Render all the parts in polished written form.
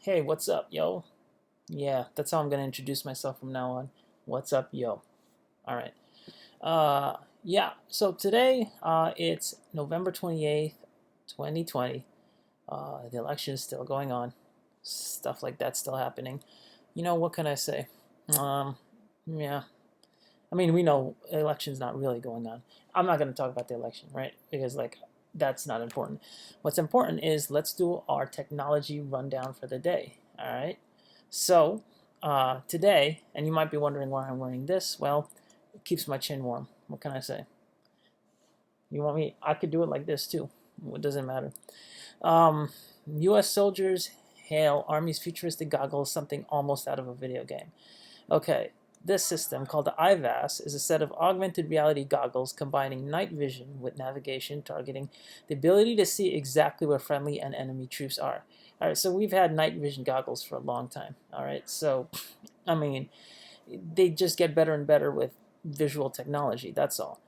Hey, what's up, yo? Yeah, that's how I'm gonna introduce myself from now on. What's up, yo? All right. Yeah. So today, it's November 28th, 2020. The election is still going on. Stuff like that's still happening. What can I say? Um, yeah. I mean, we know election's not really going on. I'm not gonna talk about the election, right? Because that's not important. What's important is let's do our technology rundown for the day. All right. So today, and you might be wondering why I'm wearing this. Well, it keeps my chin warm. What can I say? You want me? I could do it like this too. It doesn't matter. Um, U.S. soldiers hail Army's futuristic goggles, something almost out of a video game. Okay, this system, called the IVAS, is a set of augmented reality goggles combining night vision with navigation, targeting, the ability to see exactly where friendly and enemy troops are. All right, so we've had night vision goggles for a long time. All right, so I mean, they just get better and better with visual technology. That's all.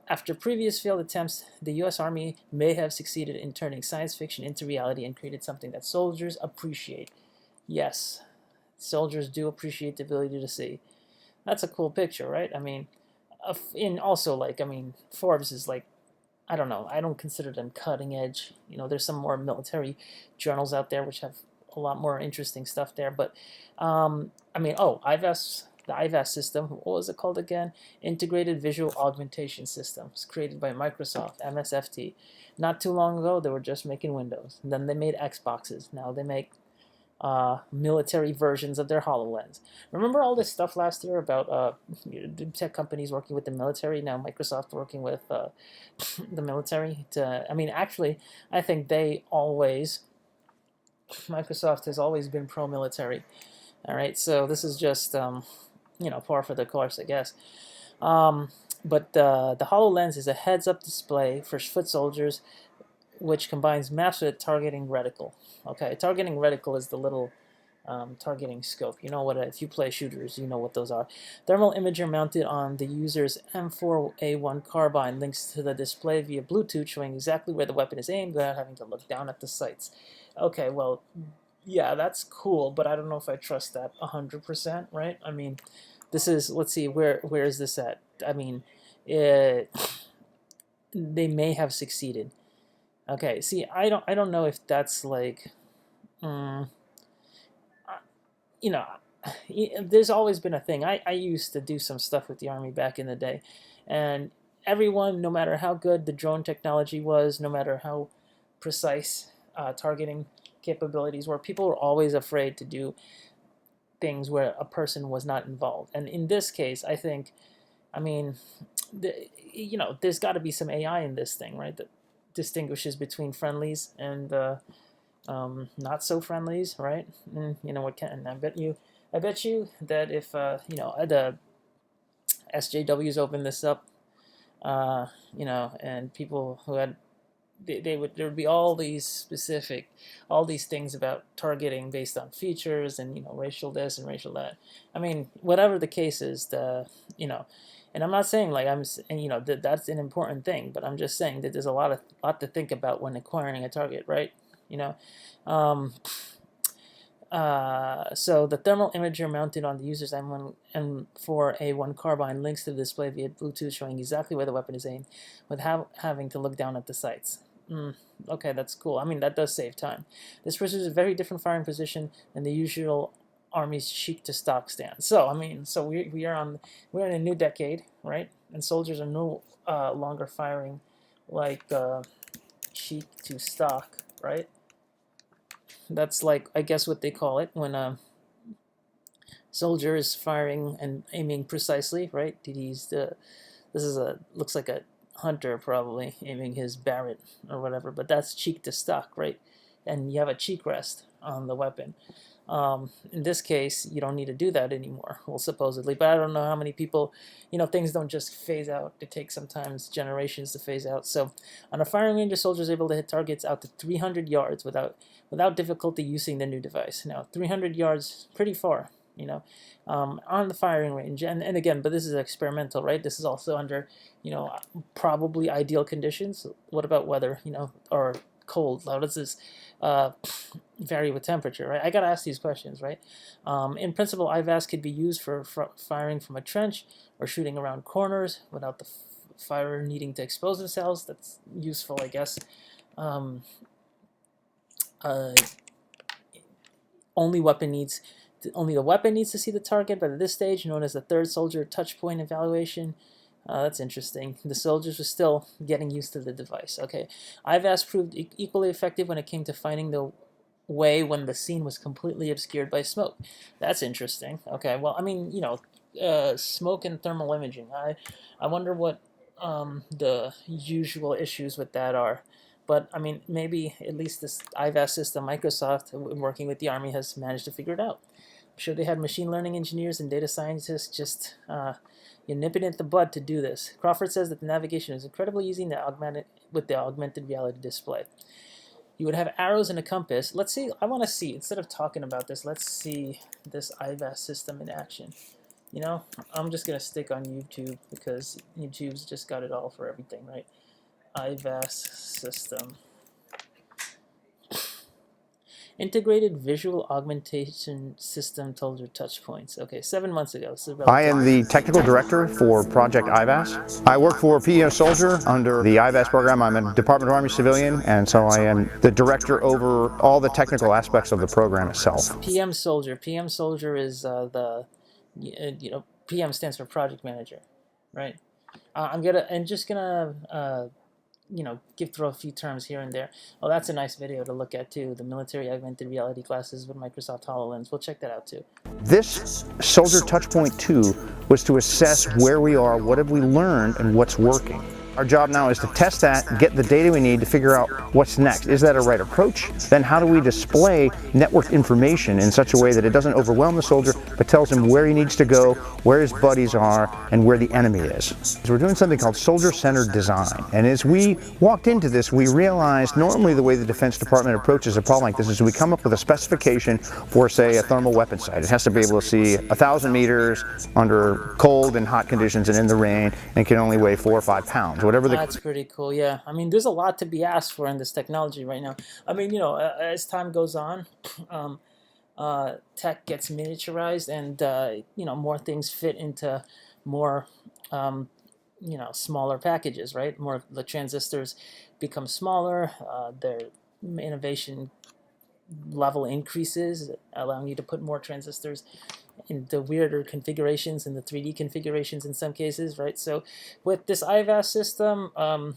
After previous failed attempts, the U.S. Army may have succeeded in turning science fiction into reality and created something that soldiers appreciate. Yes, soldiers do appreciate the ability to see. That's a cool picture, right? I mean, in also Forbes is like, I don't know, I don't consider them cutting edge. There's some more military journals out there which have a lot more interesting stuff there. But IVAS, the IVAS system, what was it called again? Integrated Visual Augmentation System. It's created by Microsoft, MSFT. Not too long ago, they were just making Windows. And then they made Xboxes. Now they make military versions of their HoloLens. Remember all this stuff last year about tech companies working with the military? Now Microsoft working with the military. Actually, I think Microsoft has always been pro-military. All right, so this is just par for the course, I guess. But the HoloLens is a heads-up display for foot soldiers which combines maps with a targeting reticle. Okay, targeting reticle is the little targeting scope. You know what? If you play shooters, you know what those are. Thermal imager mounted on the user's M4A1 carbine links to the display via Bluetooth, showing exactly where the weapon is aimed without having to look down at the sights. Okay, well, yeah, that's cool, but I don't know if I trust that 100%. Right? I mean, this is. Let's see, where is this at? I mean, it, they may have succeeded. Okay, see, I don't know if that's like, um, you know, there's always been a thing. I used to do some stuff with the Army back in the day, and everyone, no matter how good the drone technology was, no matter how precise targeting capabilities were, people were always afraid to do things where a person was not involved. And in this case, I think, I mean, there's got to be some AI in this thing, right? That distinguishes between friendlies and not so friendlies, right? You know what? Can I bet you that if the SJWs open this up, and people who had there would be all these things about targeting based on features and racial this and racial that. I mean, whatever the case is, and I'm not saying like and that's an important thing, but I'm just saying that there's a lot to think about when acquiring a target, right? You know, um, so the thermal imager mounted on the user's M4A1 carbine links to the display via Bluetooth, showing exactly where the weapon is aimed, without having to look down at the sights. Okay, that's cool. I mean, that does save time. This pursues a very different firing position than the usual Army's cheek to stock stance. So I mean, we're in a new decade, right? And soldiers are no longer firing like cheek to stock, right? That's like, I guess, what they call it when a soldier is firing and aiming precisely, right? This is a looks like a hunter probably aiming his Barrett or whatever, but that's cheek to stock, right? And you have a cheek rest on the weapon. In this case, you don't need to do that anymore, well, supposedly, but I don't know how many people, things don't just phase out. It takes sometimes generations to phase out. So on a firing range, a soldier is able to hit targets out to 300 yards without difficulty using the new device. Now, 300 yards, pretty far, on the firing range. And again, but this is experimental, right? This is also under, probably ideal conditions. What about weather, or cold? How does this, vary with temperature, right? I got to ask these questions, right? In principle, IVAS could be used for firing from a trench or shooting around corners without the firer needing to expose themselves. That's useful, I guess. Um, uh, only the weapon needs to see the target, but at this stage, known as the third soldier touch point evaluation. That's interesting. The soldiers were still getting used to the device. Okay, IVAS proved equally effective when it came to finding the way when the scene was completely obscured by smoke. That's interesting. Okay, well, I mean, smoke and thermal imaging. I wonder what the usual issues with that are. But I mean, maybe at least this IVAS system, Microsoft, working with the Army, has managed to figure it out. I'm sure they had machine learning engineers and data scientists just nipping at the bud to do this. Crawford says that the navigation is incredibly easy with the augmented reality display. You would have arrows and a compass. Let's see. I want to see, instead of talking about this, let's see this IVAS system in action. I'm just going to stick on YouTube because YouTube's just got it all for everything, right? IVAS system. Integrated Visual Augmentation System Soldier Touch Points. Okay, 7 months ago. So I am the technical director for Project IVAS. I work for PM Soldier under the IVAS program. I'm a Department of Army civilian, and so I am the director over all the technical aspects of the program itself. PM Soldier. PM Soldier is PM stands for Project Manager, right? I'm just gonna throw a few terms here and there. Oh, that's a nice video to look at too. The military augmented reality classes with Microsoft Hololens. We'll check that out too. This Soldier Touchpoint 2 was to assess where we are, what have we learned, and what's working. Our job now is to test that, get the data we need to figure out what's next. Is that a right approach? Then how do we display networked information in such a way that it doesn't overwhelm the soldier, but tells him where he needs to go, where his buddies are, and where the enemy is. So we're doing something called soldier-centered design. And as we walked into this, we realized normally the way the Defense Department approaches a problem like this is we come up with a specification for, say, a thermal weapon sight. It has to be able to see 1,000 meters under cold and hot conditions and in the rain, and can only weigh 4 or 5 pounds. Whatever That's pretty cool, yeah. I mean, there's a lot to be asked for in this technology right now. I mean, as time goes on, tech gets miniaturized, and more things fit into more, smaller packages, right? More the transistors become smaller. Their innovation level increases, allowing you to put more transistors in the weirder configurations and the 3D configurations in some cases, right? So with this IVAS system, but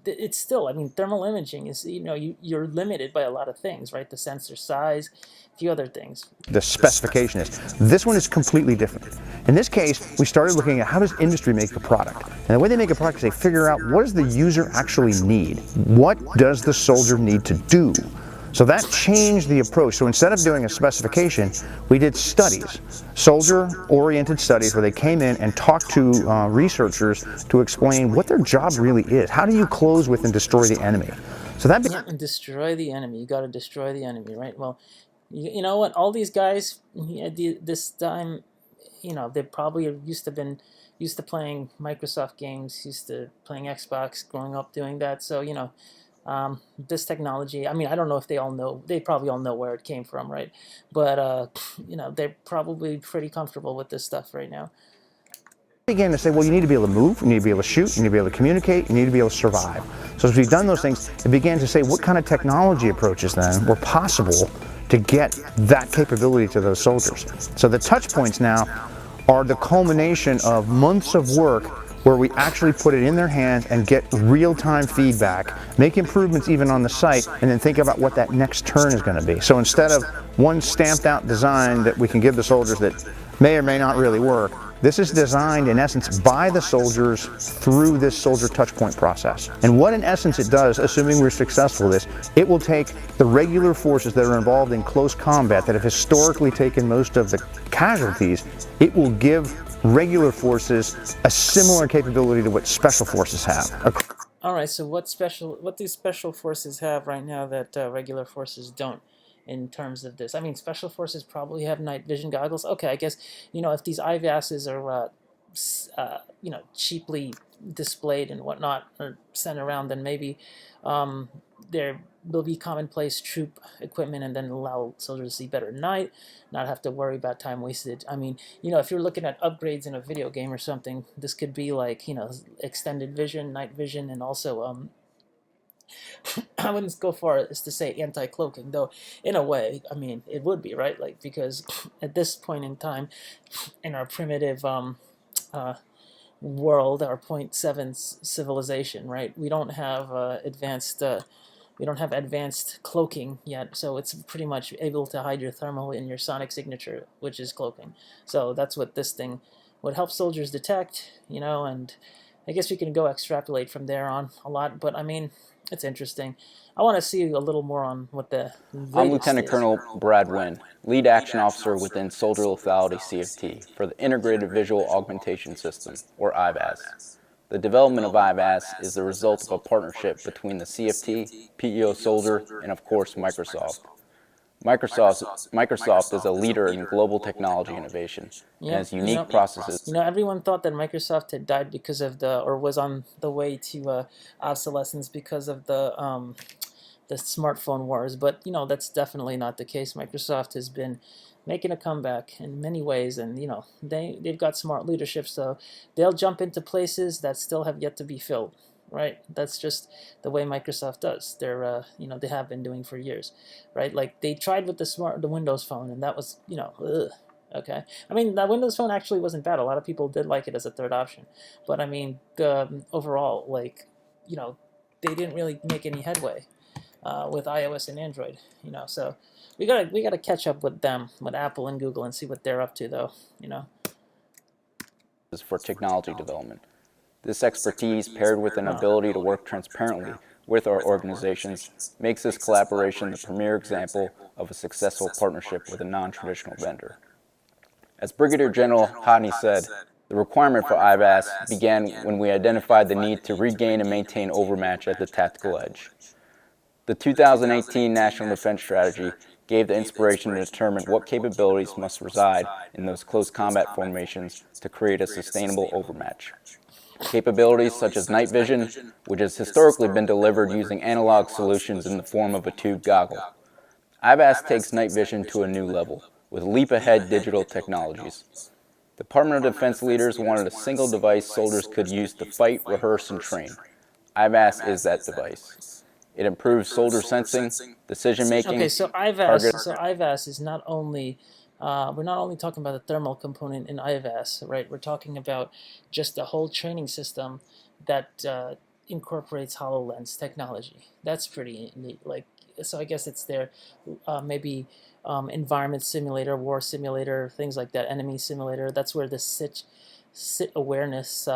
it's still, thermal imaging is, you're limited by a lot of things, right? The sensor size, a few other things. The specification is. This one is completely different. In this case, we started looking at how does industry make a product? And the way they make a product is they figure out what does the user actually need? What does the soldier need to do? So that changed the approach. So instead of doing a specification, we did studies, soldier-oriented studies where they came in and talked to researchers to explain what their job really is. How do you close with and destroy the enemy? So that and destroy the enemy. You got to destroy the enemy, right? Well, you know what? All these guys this time, they probably are used to playing Microsoft games, used to playing Xbox, growing up doing that. So this technology, I don't know if they probably all know where it came from, right? But they're probably pretty comfortable with this stuff right now. Began to say, well, you need to be able to move, you need to be able to shoot, you need to be able to communicate, you need to be able to survive. So as we've done those things, it began to say what kind of technology approaches then were possible to get that capability to those soldiers. So the touch points now are the culmination of months of work where we actually put it in their hands and get real-time feedback, make improvements even on the site, and then think about what that next turn is going to be. So instead of one stamped-out design that we can give the soldiers that may or may not really work, this is designed in essence by the soldiers through this soldier touchpoint process. And what in essence it does, assuming we're successful with this, it will take the regular forces that are involved in close combat that have historically taken most of the casualties, it will give regular forces a similar capability to what special forces have. All right, so what do special forces have right now that regular forces don't in terms of this? Special forces probably have night vision goggles. Okay, I guess, if these IVASs are cheaply displayed and whatnot or sent around, then maybe um, there will be commonplace troop equipment, and then allow soldiers to see better at night, not have to worry about time wasted. I mean, if you're looking at upgrades in a video game or something, this could be like, extended vision, night vision, and also I wouldn't go far as to say anti-cloaking, though in a way, I mean, it would be, right? Like, because at this point in time, in our primitive uh, world, our point 0.7 civilization, right? We don't have advanced cloaking yet, so it's pretty much able to hide your thermal in your sonic signature, which is cloaking. So that's what this thing would help soldiers detect, and I guess we can go extrapolate from there on a lot, but I mean, it's interesting. I want to see a little more on what the I'm latest Lieutenant is. Colonel Brad Wynn, Lead Action Officer within Soldier Lethality CFT for the Integrated Visual Augmentation System, or IVAS. The development of IVAS is the result of a partnership between the CFT, PEO Soldier, and of course Microsoft. Microsoft is a leader in global technology innovation and Yeah, has unique processes. everyone thought that Microsoft had died because of or was on the way to obsolescence because of the smartphone wars, but that's definitely not the case. Microsoft has been making a comeback in many ways, and they've got smart leadership, so they'll jump into places that still have yet to be filled. Right, that's just the way Microsoft does. They have been doing for years, right? Like they tried with the Windows Phone, and that was, ugh. Okay, I mean that Windows Phone actually wasn't bad. A lot of people did like it as a third option, but I mean overall, like, they didn't really make any headway with iOS and Android. So we gotta catch up with them, with Apple and Google, and see what they're up to, though. For technology development. This expertise, paired with an ability to work transparently with our organizations, makes this collaboration the premier example of a successful partnership with a non-traditional vendor. As Brigadier General Hodney said, the requirement for IVAS began when we identified the need to regain and maintain overmatch at the tactical edge. The 2018 National Defense Strategy gave the inspiration to determine what capabilities must reside in those close combat formations to create a sustainable overmatch. Capabilities such as night vision, which has historically been delivered using analog solutions in the form of a tube goggle. IVAS takes night vision to a new level with leap-ahead digital technologies. The Department of Defense leaders wanted a single device soldiers could use to fight, rehearse, and train. IVAS is that device. It improves soldier sensing, decision-making. Okay, so IVAS is not only we're not only talking about the thermal component in IVAS, right? We're talking about just the whole training system that incorporates HoloLens technology. That's pretty neat. Like, so I guess it's their maybe environment simulator, war simulator, things like that, enemy simulator. That's where the sit awareness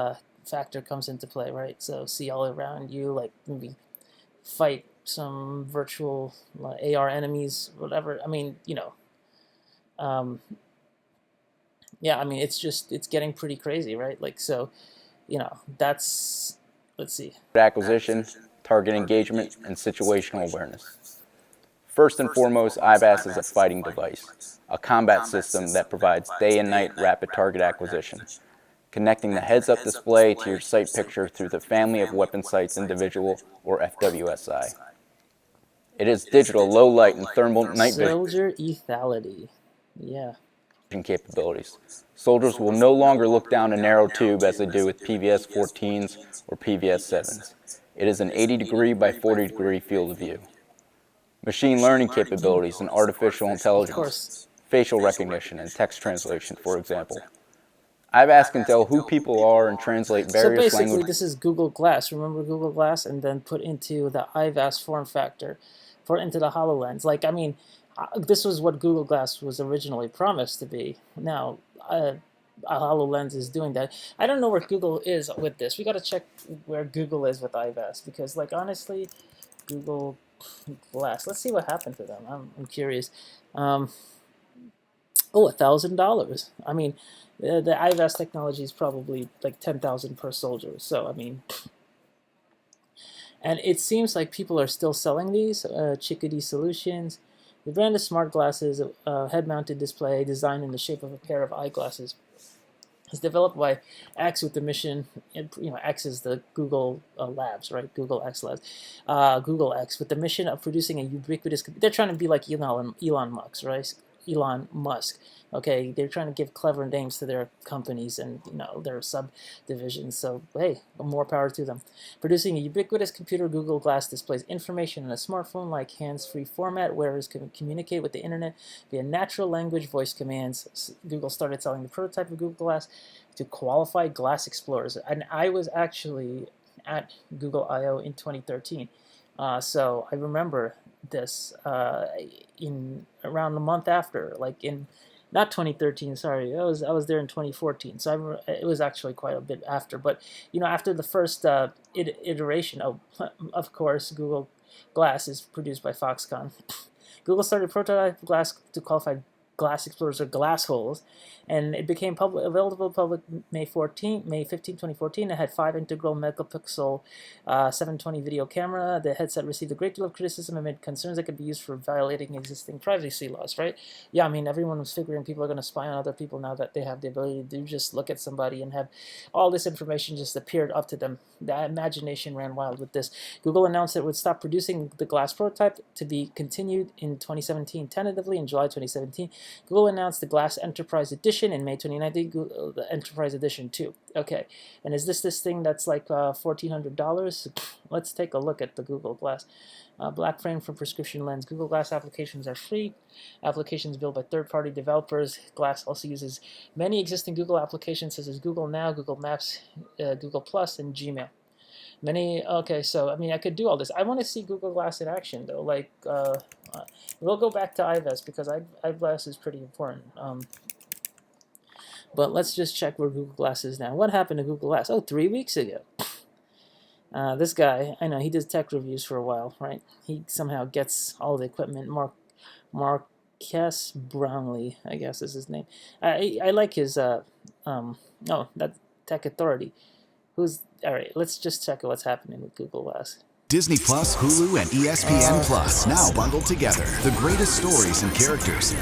factor comes into play, right? So see all around you, like maybe fight some virtual AR enemies, whatever. I mean, yeah, I mean, it's getting pretty crazy, right? Like, so, that's, let's see. Acquisition, target engagement, and situational awareness. First and foremost, IVAS is a fighting device, a combat system that provides day and night rapid target acquisition, connecting the heads-up display to your sight picture through the Family of Weapon Sights Individual, or FWSI. It is digital, low-light, and thermal night vision. Soldier lethality, yeah. Capabilities. Soldiers will no longer look down a narrow tube as they do with PVS-14s or PVS-7s. It is an 80-degree by 40-degree field of view. Machine learning capabilities and artificial intelligence, facial recognition and text translation, for example. IVAS can tell who people are and translate various languages. So basically, this is Google Glass. Remember Google Glass? And then put into the IVAS form factor, into the HoloLens. Like, I mean, this was what Google Glass was originally promised to be. Now, HoloLens is doing that. I don't know where Google is with this. We got to check where Google is with IVAS, because, like, honestly, Google Glass. Let's see what happened to them. I'm curious. $1,000. I mean, the IVAS technology is probably like 10,000 per soldier. So I mean, and it seems like people are still selling these Chickadee Solutions. The brand is smart glasses, head-mounted display designed in the shape of a pair of eyeglasses. It's developed by X with the mission, X is the Google Labs, right? Google X Labs, Google X with the mission of producing a ubiquitous. They're trying to be like Elon Musk, right? Elon Musk. Okay, they're trying to give clever names to their companies and their subdivisions. So hey, more power to them. Producing a ubiquitous computer, Google Glass displays information in a smartphone-like hands-free format. Wearers can communicate with the internet via natural language voice commands. Google started selling the prototype of Google Glass to qualified glass explorers, and I was actually at Google I/O in 2013, so I remember this in around a month after, like in not 2013, sorry, I was there in 2014, so it was actually quite a bit after. But after the first iteration of course, Google Glass is produced by Foxconn. Google started prototype glass to qualify glass explorers or Glassholes, and it became available to public May 15, 2014. It had 5 integral megapixel 720 video camera. The headset received a great deal of criticism amid concerns that could be used for violating existing privacy laws, right? Yeah, I mean, everyone was figuring people are going to spy on other people now that they have the ability to just look at somebody and have all this information just appeared up to them. The imagination ran wild with this. Google announced it would stop producing the glass prototype, to be continued in 2017 tentatively. In July 2017, Google announced the Glass Enterprise Edition. In May 2019, the Enterprise Edition 2. Okay, and is this thing that's like $1,400? Let's take a look at the Google Glass. Black frame for prescription lens. Google Glass applications are free. Applications built by third-party developers. Glass also uses many existing Google applications such as Google Now, Google Maps, Google Plus, and Gmail. Okay, so I mean, I could do all this. I want to see Google Glass in action, though. Like, we'll go back to iVest because iGlass is pretty important. But let's just check where Google Glass is now. What happened to Google Glass? Oh, 3 weeks ago. This guy, I know, he does tech reviews for a while, right? He somehow gets all the equipment. Marques Brownlee, I guess is his name. I like his, that Tech Authority. All right, let's just check what's happening with Google Glass. Disney Plus, Hulu, and ESPN Plus now bundled together. The greatest stories and characters.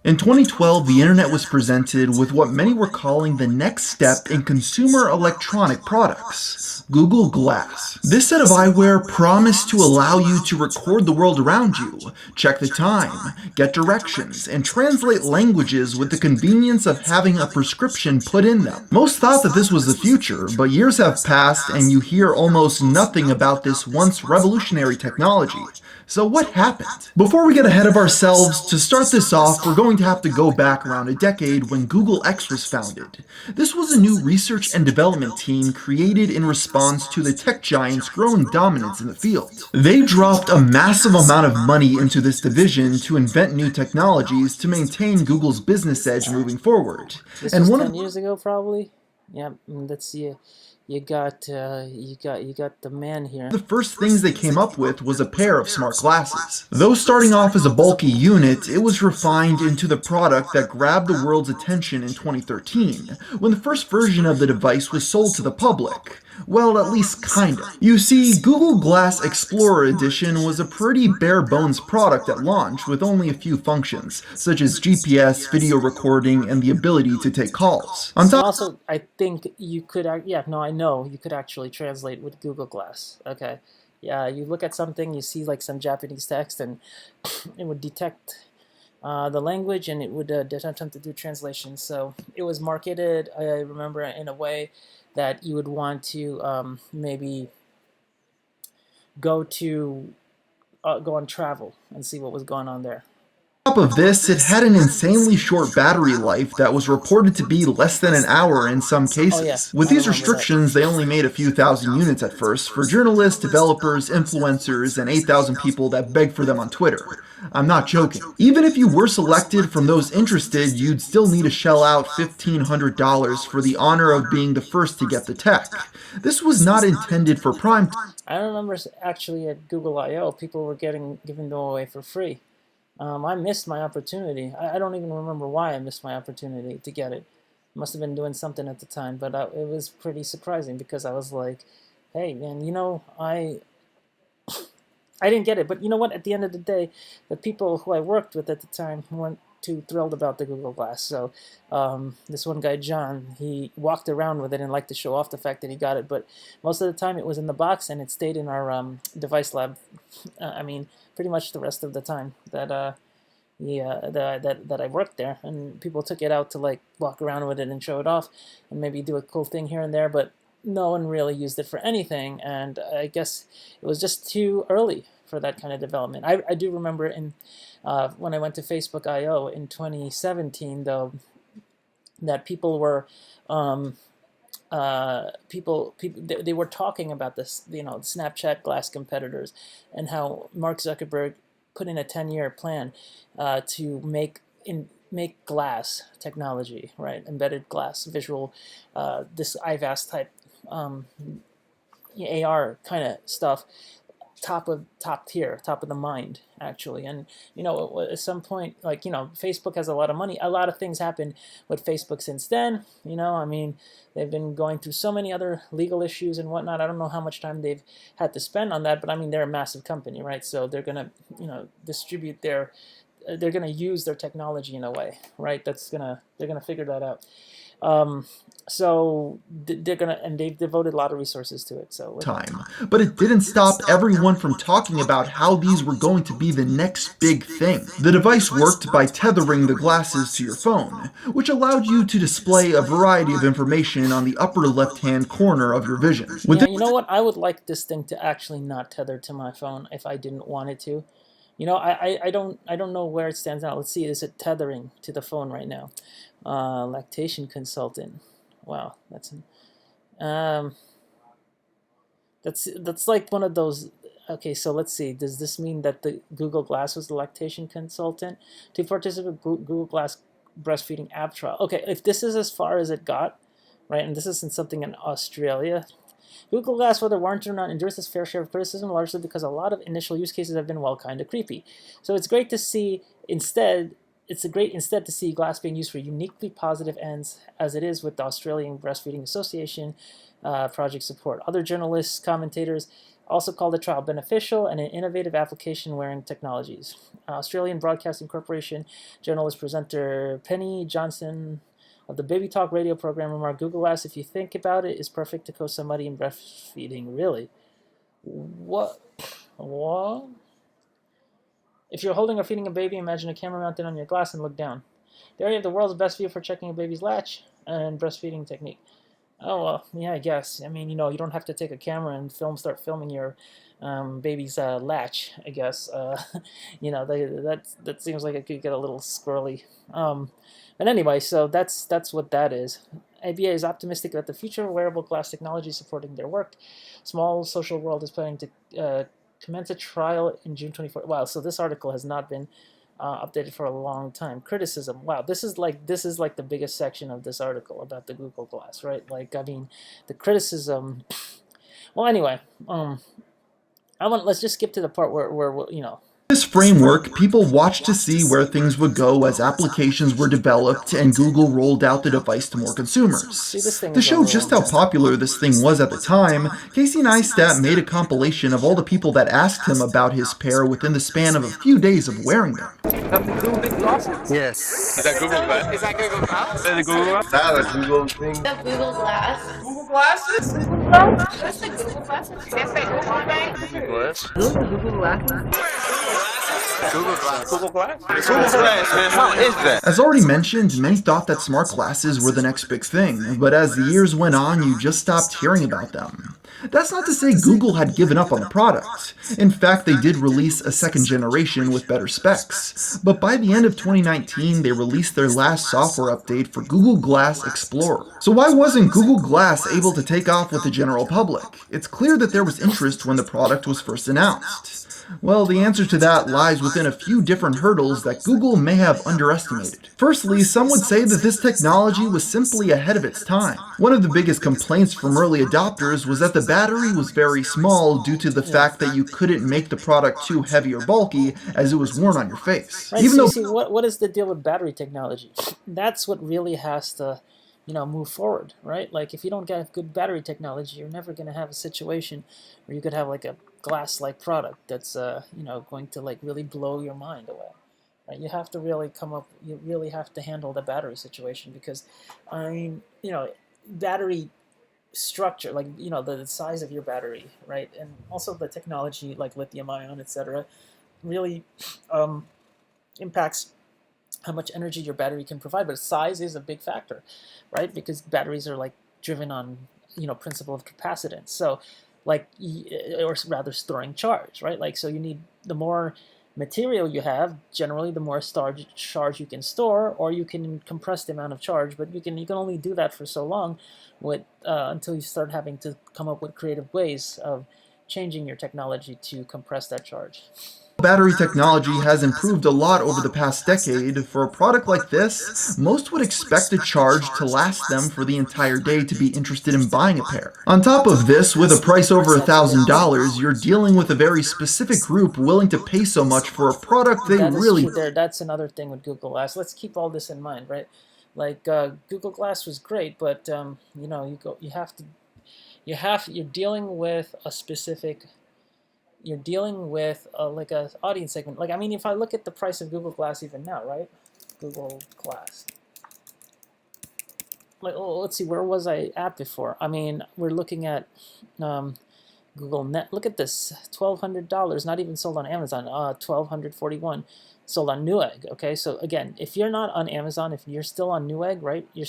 In 2012, the internet was presented with what many were calling the next step in consumer electronic products, Google Glass. This set of eyewear promised to allow you to record the world around you, check the time, get directions, and translate languages with the convenience of having a prescription put in them. Most thought that this was the future, but years have passed and you hear almost nothing about this once revolutionary technology. So what happened? Before we get ahead of ourselves, to start this off, we're going to have to go back around a decade when Google X was founded. This was a new research and development team created in response to the tech giant's growing dominance in the field. They dropped a massive amount of money into this division to invent new technologies to maintain Google's business edge moving forward. This was 10 years ago, probably. Yeah, let's see. You got the man here. The first things they came up with was a pair of smart glasses. Though starting off as a bulky unit, it was refined into the product that grabbed the world's attention in 2013, when the first version of the device was sold to the public. Well, at least kinda. You see, Google Glass Explorer Edition was a pretty bare-bones product at launch with only a few functions, such as GPS, video recording, and the ability to take calls. Also, I think you could, I know you could actually translate with Google Glass. Okay, yeah, you look at something, you see like some Japanese text, and it would detect the language, and it would attempt to do translation. So it was marketed, I remember, in a way that you would want to maybe go on travel and see what was going on there. On top of this, it had an insanely short battery life that was reported to be less than an hour in some cases. Oh, yeah. With these restrictions, they only made a few thousand units at first for journalists, developers, influencers, and 8,000 people that begged for them on Twitter. I'm not joking. Even if you were selected from those interested, you'd still need to shell out $1,500 for the honor of being the first to get the tech. This was not intended for prime time. I remember actually at Google I/O, people were giving them away for free. I missed my opportunity. I don't even remember why I missed my opportunity to get it. Must have been doing something at the time, but it was pretty surprising because I was like, hey, man, I didn't get it. But you know what? At the end of the day, the people who I worked with at the time went too thrilled about the Google Glass. So this one guy, John, he walked around with it and liked to show off the fact that he got it. But most of the time it was in the box and it stayed in our device lab. I mean, pretty much the rest of the time that that I worked there, and people took it out to like walk around with it and show it off, and maybe do a cool thing here and there, but no one really used it for anything, and I guess it was just too early for that kind of development. I do remember in when I went to Facebook I/O in 2017, though, that people were they were talking about this, Snapchat Glass competitors, and how Mark Zuckerberg put in a 10-year plan to make glass technology, right? Embedded glass, visual, this IVAS type AR kind of stuff, top of the mind, actually. And at some point, like, Facebook has a lot of money. A lot of things happened with Facebook since then. I mean, they've been going through so many other legal issues and whatnot. I don't know how much time they've had to spend on that, but I mean, they're a massive company, right? So they're gonna distribute they're gonna use their technology in a way, right? They're gonna figure that out. So they've devoted a lot of resources to it. So time. But it didn't stop everyone from talking about how these were going to be the next big thing. The device worked by tethering the glasses to your phone, which allowed you to display a variety of information on the upper left-hand corner of your vision. Yeah, you know what? I would like this thing to actually not tether to my phone if I didn't want it to. I don't know where it stands now. Let's see, is it tethering to the phone right now? Lactation consultant. Wow, that's like one of those. Okay, so let's see. Does this mean that the Google Glass was the lactation consultant to participate in Google Glass breastfeeding app trial? Okay, if this is as far as it got, right, and this isn't something in Australia, Google Glass, whether warranted or not, endures its fair share of criticism, largely because a lot of initial use cases have been, well, kind of creepy. So it's great to see to see glass being used for uniquely positive ends, as it is with the Australian Breastfeeding Association project support. Other journalists, commentators also called the trial beneficial and an innovative application wearing technologies. Australian Broadcasting Corporation journalist presenter Penny Johnson of the Baby Talk radio program remarked, Google Glass, if you think about it, is perfect to coach somebody in breastfeeding. Really? What? If you're holding or feeding a baby, imagine a camera mounted on your glass and look down. There you have the world's best view for checking a baby's latch and breastfeeding technique. Oh, well, yeah, I guess. I mean, you don't have to take a camera and start filming your baby's latch, I guess. That seems like it could get a little squirrely. But anyway, so that's what that is. ABA is optimistic that the future of wearable glass technology is supporting their work. Small Social World is planning to commence a trial in June 24th. Wow, so this article has not been updated for a long time. Criticism. Wow, this is like the biggest section of this article about the Google Glass, right? Like, I mean, the criticism. Well, anyway, let's just skip to the part where This framework, people watched to see where things would go as applications were developed and Google rolled out the device to more consumers. To show just how popular this thing was at the time, Casey Neistat made a compilation of all the people that asked him about his pair within the span of a few days of wearing them. Yes. Is that Google Glass? Is that Google Glass? Is that Google Glass? That's a Google thing. The Google Glass. Google Glasses? What's the Google Glass? Is that Google Glass? Those are Google glasses. Google Glass. Google Glass? Google Glass, man. How is that? As already mentioned, many thought that smart glasses were the next big thing, but as the years went on, you just stopped hearing about them. That's not to say Google had given up on the product. In fact, they did release a second generation with better specs. But by the end of 2019, they released their last software update for Google Glass Explorer. So why wasn't Google Glass able to take off with the general public? It's clear that there was interest when the product was first announced. Well, the answer to that lies within a few different hurdles that Google may have underestimated. Firstly, some would say that this technology was simply ahead of its time. One of the biggest complaints from early adopters was that the battery was very small due to the fact that you couldn't make the product too heavy or bulky as it was worn on your face. Right, Even though what is the deal with battery technology? That's what really has to move forward, right? Like, if you don't get good battery technology, you're never going to have a situation where you could have like a glass-like product that's, going to like really blow your mind away. right? You have to really you really have to handle the battery situation because, I mean, battery structure, like, the size of your battery, right? And also the technology like lithium ion, etc., really impacts how much energy your battery can provide. But size is a big factor, right? Because batteries are like driven on, principle of capacitance. So, like, or rather storing charge, right? Like, so you need the more material you have, generally the more charge you can store, or you can compress the amount of charge. But you can only do that for so long, until you start having to come up with creative ways of changing your technology to compress that charge. Battery technology has improved a lot over the past decade. For a product like this, most would expect a charge to last them for the entire day to be interested in buying a pair. On top of this, with a price over $1,000, you're dealing with a very specific group willing to pay so much for a product they really... That's another thing with Google Glass. Let's keep all this in mind, right? Like, Google Glass was great, but you're dealing with a specific... You're dealing with like a audience segment. Like, I mean, if I look at the price of Google Glass even now, right? Google Glass. Like, let's see, where was I at before? I mean, we're looking at Google Net. Look at this, $1,200. Not even sold on Amazon. $1,241 sold on Newegg. Okay, so again, if you're not on Amazon, if you're still on Newegg, right? You're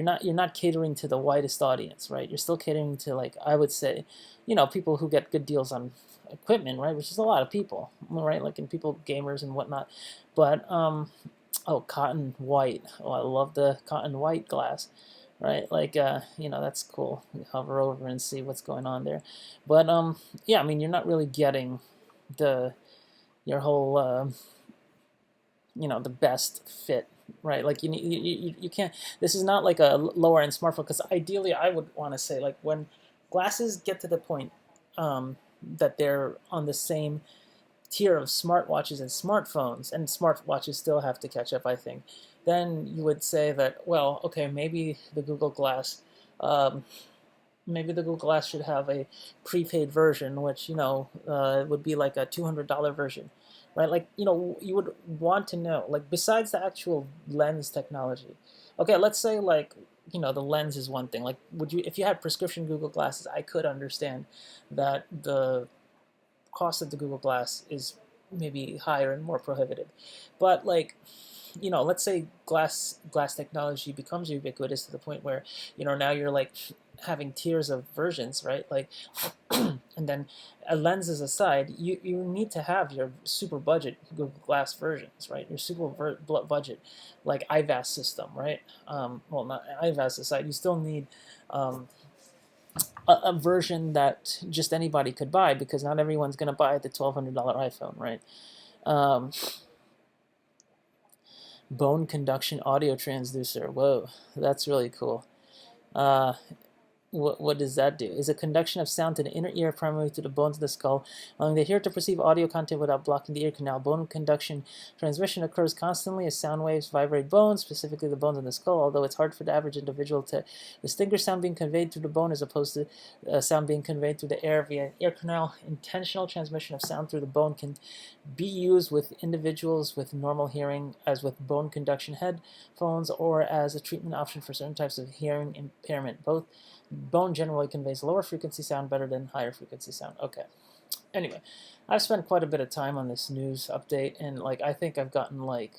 not catering to the widest audience, right? You're still catering to, like, I would say, people who get good deals on equipment, right? Which is a lot of people, right? Like, and people, gamers and whatnot. But cotton white. Oh, I love the cotton white glass, right? Like, that's cool. You hover over and see what's going on there. But yeah, I mean, you're not really getting your whole the best fit, right? Like, you can't. This is not like a lower end smartphone, because ideally I would want to say, like, when glasses get to the point that they're on the same tier of smartwatches and smartphones, and smartwatches still have to catch up, I think, then you would say that, well, okay, maybe the Google Glass should have a prepaid version, which would be like a $200 version, right? Like, you would want to know, like, besides the actual lens technology. Okay, let's say, like, the lens is one thing. Like, if you had prescription Google glasses, I could understand that the cost of the Google Glass is maybe higher and more prohibitive. But, like, let's say glass technology becomes ubiquitous to the point where, now you're, like, having tiers of versions, right? Like, and then lenses aside, you need to have your super budget Google Glass versions, right? Your super budget, like, IVAS system, right? Well, not IVAS aside, you still need a version that just anybody could buy, because not everyone's going to buy the $1,200 iPhone, right? Bone conduction audio transducer. Whoa, that's really cool. What does that do? Is a conduction of sound to the inner ear, primarily to the bones of the skull, allowing the hearer to perceive audio content without blocking the ear canal. Bone conduction transmission occurs constantly as sound waves vibrate bones, specifically the bones in the skull, although it's hard for the average individual to distinguish sound being conveyed through the bone as opposed to sound being conveyed through the air via ear canal. Intentional transmission of sound through the bone can be used with individuals with normal hearing, as with bone conduction headphones, or as a treatment option for certain types of hearing impairment. Both bone generally conveys lower frequency sound better than higher frequency sound. Okay. Anyway, I've spent quite a bit of time on this news update, and, like, I think I've gotten, like,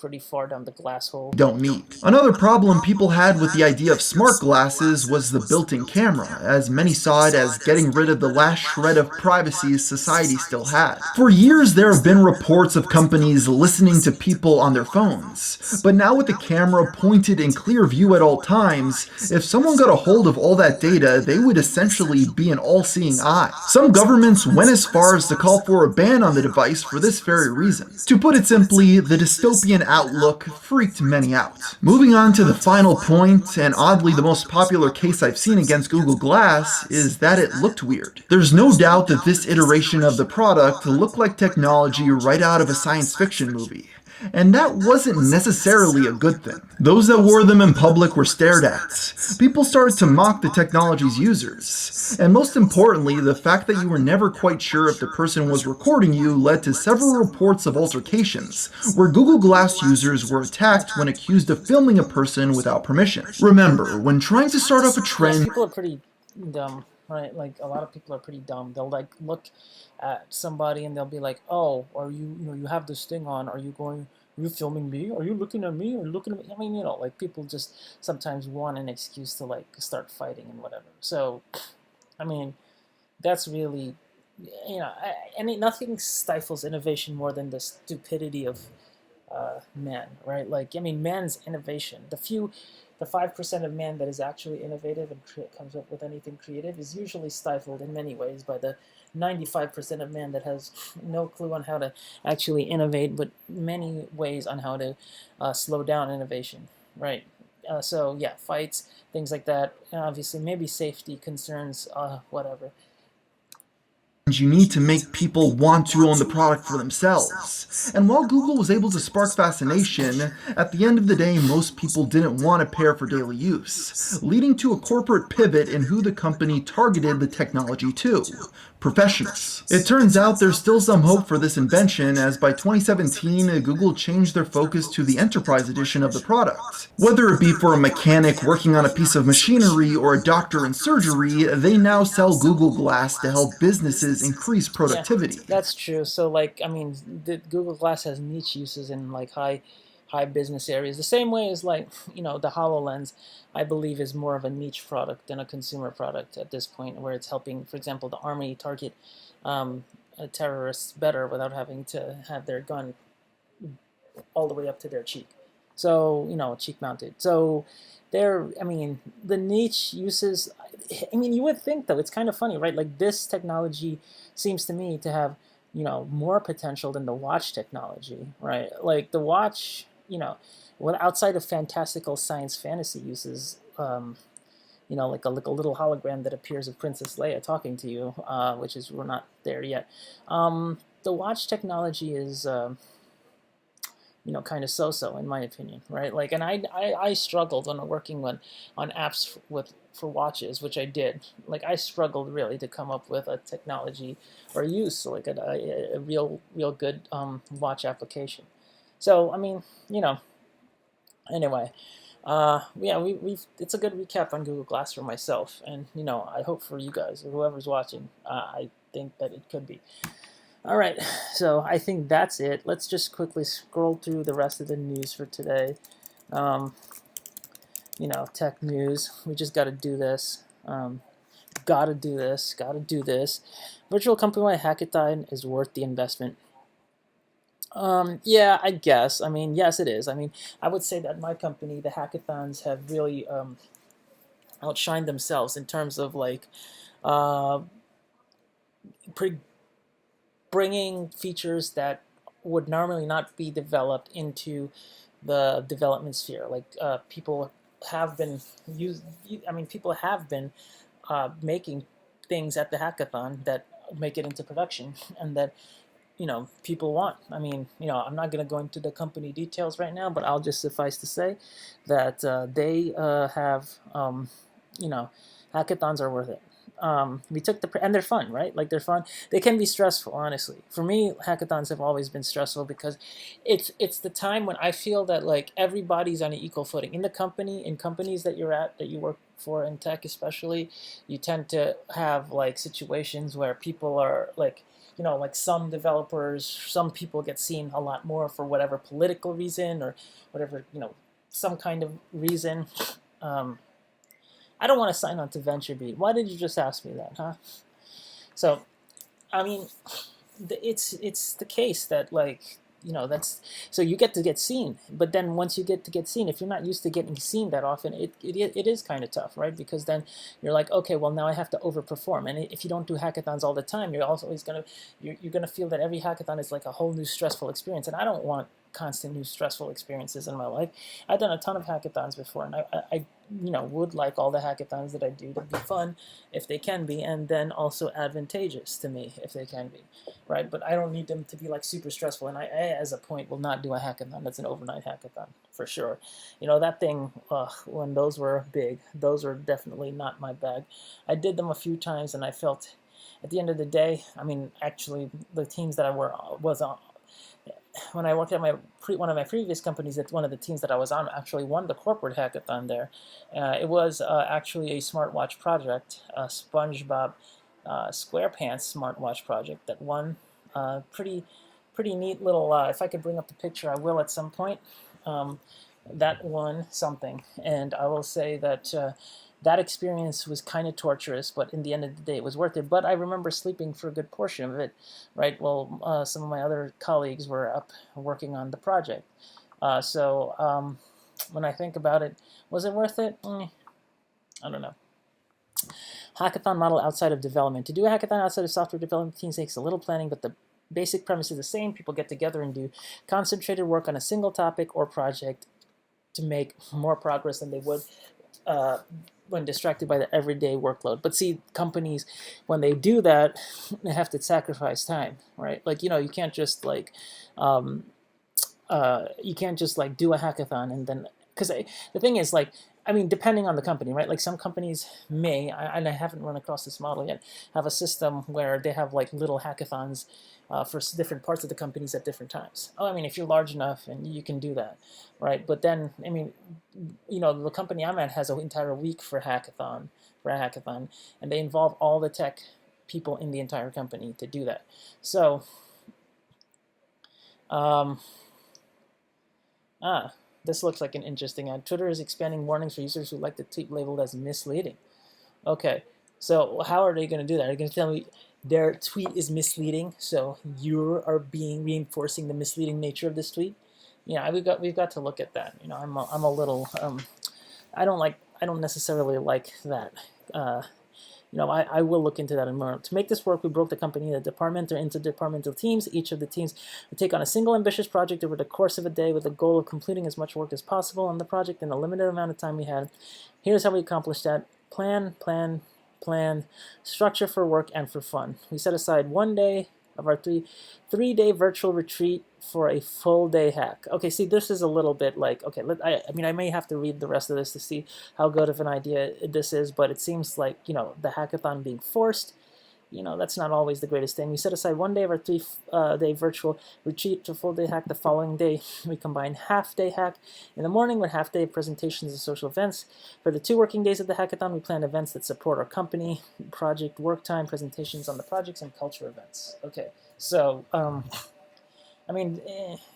pretty far down the glass hole. Don't need. Another problem people had with the idea of smart glasses was the built-in camera, as many saw it as getting rid of the last shred of privacy society still had. For years, there have been reports of companies listening to people on their phones, but now with the camera pointed in clear view at all times, if someone got a hold of all that data, they would essentially be an all-seeing eye. Some governments went as far as to call for a ban on the device for this very reason. To put it simply, the dystopian outlook freaked many out. Moving on to the final point, and oddly the most popular case I've seen against Google Glass, is that it looked weird. There's no doubt that this iteration of the product looked like technology right out of a science fiction movie. And that wasn't necessarily a good thing. Those that wore them in public were stared at. People started to mock the technology's users. And most importantly, the fact that you were never quite sure if the person was recording you led to several reports of altercations, where Google Glass users were attacked when accused of filming a person without permission. Remember, when trying to start off a trend, People are pretty dumb, right? Like a lot of people are pretty dumb. They'll like look at somebody and they'll be like, "Oh, are you, you have this thing on? Are you filming me? Are you looking at me? Are you looking at me?" I mean, like people just sometimes want an excuse to like start fighting and whatever. So, I mean, that's really, nothing stifles innovation more than the stupidity of man, right? Like, I mean, man's innovation. The 5% of man that is actually innovative and comes up with anything creative is usually stifled in many ways by the 95% of man that has no clue on how to actually innovate, but many ways on how to slow down innovation, right? So yeah, fights, things like that. Obviously, maybe safety concerns, whatever. you need to make people want to own the product for themselves. And while Google was able to spark fascination, at the end of the day, most people didn't want a pair for daily use, leading to a corporate pivot in who the company targeted the technology to: professionals. It turns out there's still some hope for this invention, as by 2017, Google changed their focus to the enterprise edition of the product. Whether it be for a mechanic working on a piece of machinery or a doctor in surgery, they now sell Google Glass to help businesses increase productivity. Yeah, that's true. So like, I mean, the Google Glass has niche uses in like high business areas. The same way as like, the HoloLens, I believe is more of a niche product than a consumer product at this point, where it's helping, for example, the army target terrorists better without having to have their gun all the way up to their cheek. So, cheek mounted. So I mean, the niche uses, I mean, you would think though, it's kind of funny, right? Like this technology seems to me to have, more potential than the watch technology, right? Like the watch, outside of fantastical science fantasy uses, like a little hologram that appears of Princess Leia talking to you, which is, we're not there yet. The watch technology is, kind of so-so in my opinion, right? Like, and I struggled when working on apps for watches, which I did. Like, I struggled really to come up with a technology or use like a real good watch application. So I mean, anyway, yeah, we've it's a good recap on Google Glass for myself, and I hope for you guys or whoever's watching. I think that it could be. All right, so I think that's it. Let's just quickly scroll through the rest of the news for today. Tech news. We just got to do this. Gotta do this. Virtual company-wide hackathon is worth the investment. Yeah, I guess. I mean, yes, it is. I mean, I would say that my company, the hackathons, have really outshined themselves in terms of like bringing features that would normally not be developed into the development sphere. Like people have been people have been making things at the hackathon that make it into production and that people want. I mean, I'm not going to go into the company details right now, but I'll just suffice to say that they have, hackathons are worth it. We took and they're fun, right? Like they're fun. They can be stressful, honestly. For me, hackathons have always been stressful because it's the time when I feel that like everybody's on an equal footing in companies that you're at, that you work for in tech especially. You tend to have like situations where people are like, like some developers, some people get seen a lot more for whatever political reason or whatever, some kind of reason. I don't want to sign on to VentureBeat. Why did you just ask me that, huh? So, I mean, it's the case that like, that's, so you get to get seen, but then once you get to get seen, if you're not used to getting seen that often, it is kind of tough, right? Because then you're like, okay, well now I have to overperform, and if you don't do hackathons all the time, you're also always you're gonna feel that every hackathon is like a whole new stressful experience, and I don't want constant new stressful experiences in my life. I've done a ton of hackathons before, and I would like all the hackathons that I do to be fun if they can be, and then also advantageous to me if they can be, right? But I don't need them to be like super stressful, and I as a point will not do a hackathon that's an overnight hackathon for sure. That thing, when those were big, those were definitely not my bag. I did them a few times, and I felt at the end of the day, I mean, actually, the teams that I was on, when I worked at one of my previous companies, that one of the teams that I was on actually won the corporate hackathon there. It was actually a smartwatch project, a SpongeBob SquarePants smartwatch project that won. Pretty neat little. If I could bring up the picture, I will at some point. That won something, and I will say that. That experience was kind of torturous, but in the end of the day, it was worth it. But I remember sleeping for a good portion of it, right? Well, some of my other colleagues were up working on the project. So when I think about it, was it worth it? I don't know. Hackathon model outside of development. To do a hackathon outside of software development teams takes a little planning, but the basic premise is the same. People get together and do concentrated work on a single topic or project to make more progress than they would when distracted by the everyday workload. But see, companies, when they do that, they have to sacrifice time, right? Like, you can't just like, do a hackathon and then, because the thing is, like, I mean, depending on the company, right? Like some companies may, and I haven't run across this model yet, have a system where they have like little hackathons for different parts of the companies at different times. I mean, if you're large enough and you can do that, right? But then, I mean, the company I'm at has an entire week for a hackathon, and they involve all the tech people in the entire company to do that. So, this looks like an interesting ad. Twitter is expanding warnings for users who like the tweet labeled as misleading. Okay, so how are they going to do that? Are they going to tell me their tweet is misleading, so you are reinforcing the misleading nature of this tweet? We've got to look at that. I'm a little I don't necessarily like that. I will look into that in more. To make this work, we broke the company into departmental or interdepartmental teams. Each of the teams would take on a single ambitious project over the course of a day with the goal of completing as much work as possible on the project in the limited amount of time we had. Here's how we accomplished that. Plan, structure for work and for fun. We set aside 1 day of our three-day virtual retreat for a full-day hack. Okay, see, this is a little bit like, okay, I may have to read the rest of this to see how good of an idea this is, but it seems like, the hackathon being forced, that's not always the greatest thing. We set aside 1 day of our 3-day virtual retreat to full-day hack. The following day, we combine half-day hack in the morning with half-day presentations and social events. For the 2 working days of the hackathon, we planned events that support our company, project work time, presentations on the projects, and culture events. Okay, so, I mean,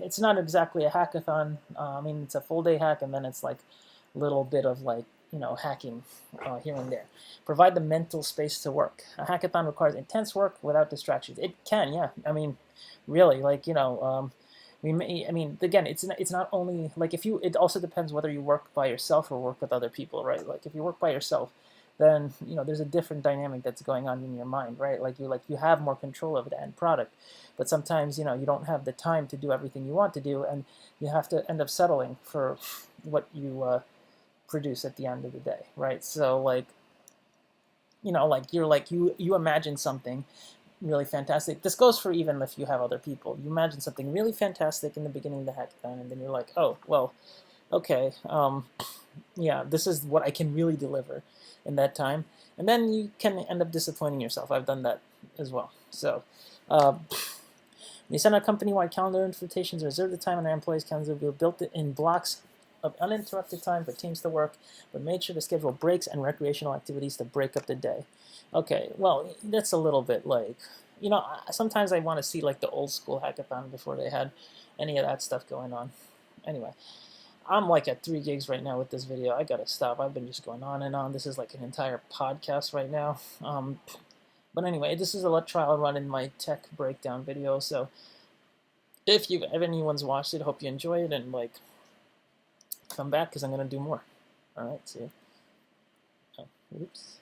it's not exactly a hackathon. I mean, it's a full-day hack, and then it's like a little bit of like, hacking here and there. Provide the mental space to work. A hackathon requires intense work without distractions. It can, yeah. I mean, really, like, again, it's not only, like, it also depends whether you work by yourself or work with other people, right? Like, if you work by yourself, then, there's a different dynamic that's going on in your mind, right? Like, you have more control over the end product. But sometimes, you don't have the time to do everything you want to do, and you have to end up settling for what you produce at the end of the day, right? So like, you imagine something really fantastic. This goes for even if you have other people. You imagine something really fantastic in the beginning of the hackathon, and then you're like, oh, well, okay, yeah, this is what I can really deliver in that time. And then you can end up disappointing yourself. I've done that as well. So, we send out company-wide calendar invitations, reserve the time on our employees' calendars. We built it in blocks of uninterrupted time for teams to work, but made sure to schedule breaks and recreational activities to break up the day. Okay, well, that's a little bit like, sometimes I want to see like the old school hackathon before they had any of that stuff going on. Anyway, I'm like at 3 gigs right now with this video. I gotta stop. I've been just going on and on. This is like an entire podcast right now. But anyway, this is a trial run in my tech breakdown video. So if anyone's watched it, hope you enjoy it, and like, come back because I'm gonna do more. All right, see you. Oh, oops.